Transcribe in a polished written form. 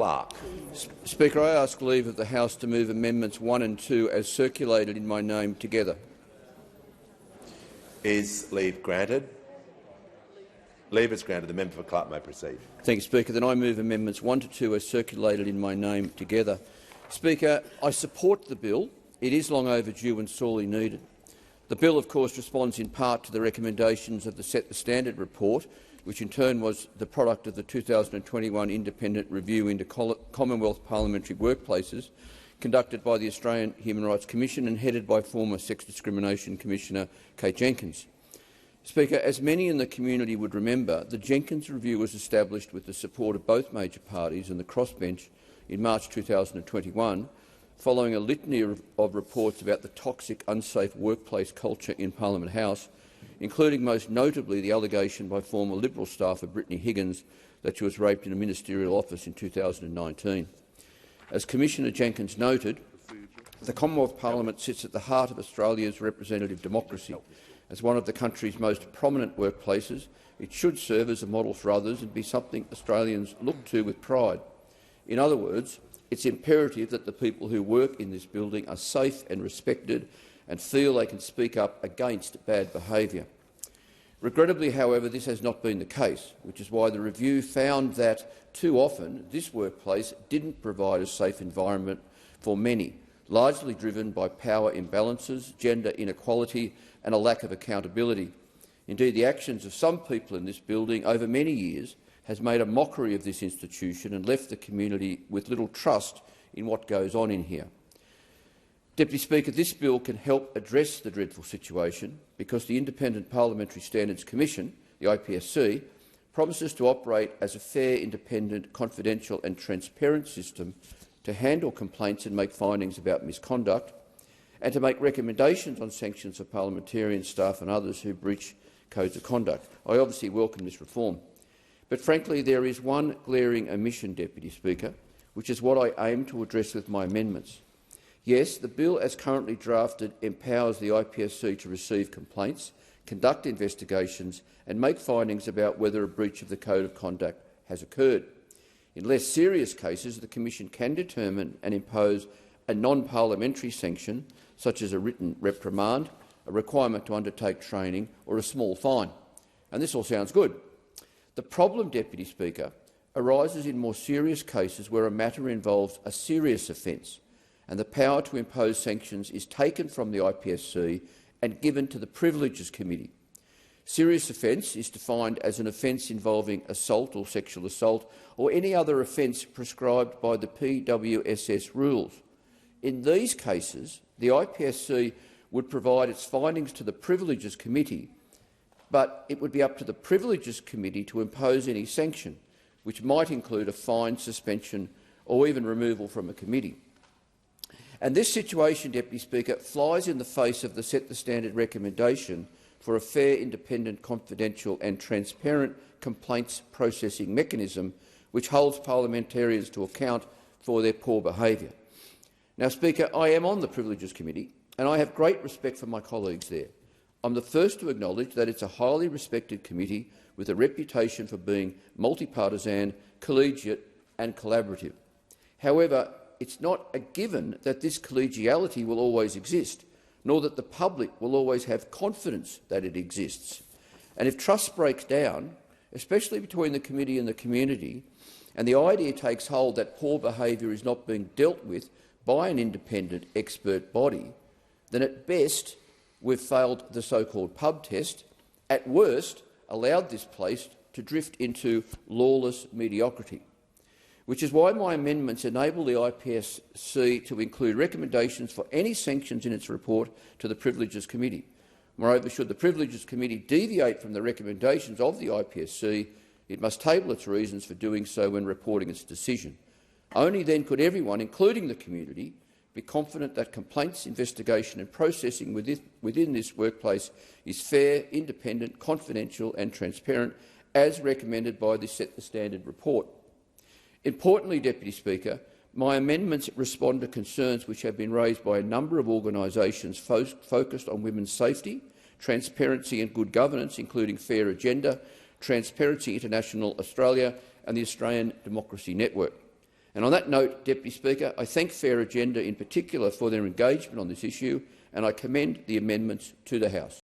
Clerk. Speaker, I ask leave of the House to move amendments 1 and 2 as circulated in my name together. Is leave granted? Leave is granted. The member for Clark may proceed. Thank you, Speaker. Then I move amendments 1 to 2 as circulated in my name together. Speaker, I support the bill. It is long overdue and sorely needed. The bill, of course, responds in part to the recommendations of the Set the Standard report, which in turn was the product of the 2021 independent review into Commonwealth parliamentary workplaces conducted by the Australian Human Rights Commission and headed by former Sex Discrimination Commissioner Kate Jenkins. Speaker, as many in the community would remember, the Jenkins Review was established with the support of both major parties and the crossbench in March 2021, following a litany of reports about the toxic, unsafe workplace culture in Parliament House, including most notably the allegation by former Liberal staffer Brittany Higgins that she was raped in a ministerial office in 2019. As Commissioner Jenkins noted, the Commonwealth Parliament sits at the heart of Australia's representative democracy. As one of the country's most prominent workplaces, it should serve as a model for others and be something Australians look to with pride. In other words, it's imperative that the people who work in this building are safe and respected and feel they can speak up against bad behaviour. Regrettably, however, this has not been the case, which is why the review found that too often this workplace didn't provide a safe environment for many, largely driven by power imbalances, gender inequality and a lack of accountability. Indeed, the actions of some people in this building over many years has made a mockery of this institution and left the community with little trust in what goes on in here. Deputy Speaker, this bill can help address the dreadful situation because the Independent Parliamentary Standards Commission, the IPSC, promises to operate as a fair, independent, confidential and transparent system to handle complaints and make findings about misconduct, and to make recommendations on sanctions for parliamentarian staff and others who breach codes of conduct. I obviously welcome this reform. But frankly, there is one glaring omission, Deputy Speaker, which is what I aim to address with my amendments. Yes, the bill as currently drafted empowers the IPSC to receive complaints, conduct investigations and make findings about whether a breach of the Code of Conduct has occurred. In less serious cases, the Commission can determine and impose a non-parliamentary sanction, such as a written reprimand, a requirement to undertake training or a small fine. And this all sounds good. The problem, Deputy Speaker, arises in more serious cases where a matter involves a serious offence and the power to impose sanctions is taken from the IPSC and given to the Privileges Committee. Serious offence is defined as an offence involving assault or sexual assault or any other offence prescribed by the PWSS rules. In these cases, the IPSC would provide its findings to the Privileges Committee, but it would be up to the Privileges Committee to impose any sanction, which might include a fine, suspension or even removal from a committee. And this situation, Deputy Speaker, flies in the face of the Set the Standard recommendation for a fair, independent, confidential and transparent complaints processing mechanism which holds parliamentarians to account for their poor behaviour. Now, Speaker, I am on the Privileges Committee and I have great respect for my colleagues there. I'm the first to acknowledge that it's a highly respected committee with a reputation for being multi-partisan, collegiate and collaborative. However, it's not a given that this collegiality will always exist, nor that the public will always have confidence that it exists. And if trust breaks down, especially between the committee and the community, and the idea takes hold that poor behaviour is not being dealt with by an independent expert body, then at best we've failed the so-called pub test, at worst allowed this place to drift into lawless mediocrity, which is why my amendments enable the IPSC to include recommendations for any sanctions in its report to the Privileges Committee. Moreover, should the Privileges Committee deviate from the recommendations of the IPSC, it must table its reasons for doing so when reporting its decision. Only then could everyone, including the community, be confident that complaints, investigation and processing within this workplace is fair, independent, confidential and transparent, as recommended by the Set the Standard report. Importantly, Deputy Speaker, my amendments respond to concerns which have been raised by a number of organisations focused on women's safety, transparency and good governance, including Fair Agenda, Transparency International Australia and the Australian Democracy Network. And on that note, Deputy Speaker, I thank Fair Agenda in particular for their engagement on this issue, and I commend the amendments to the House.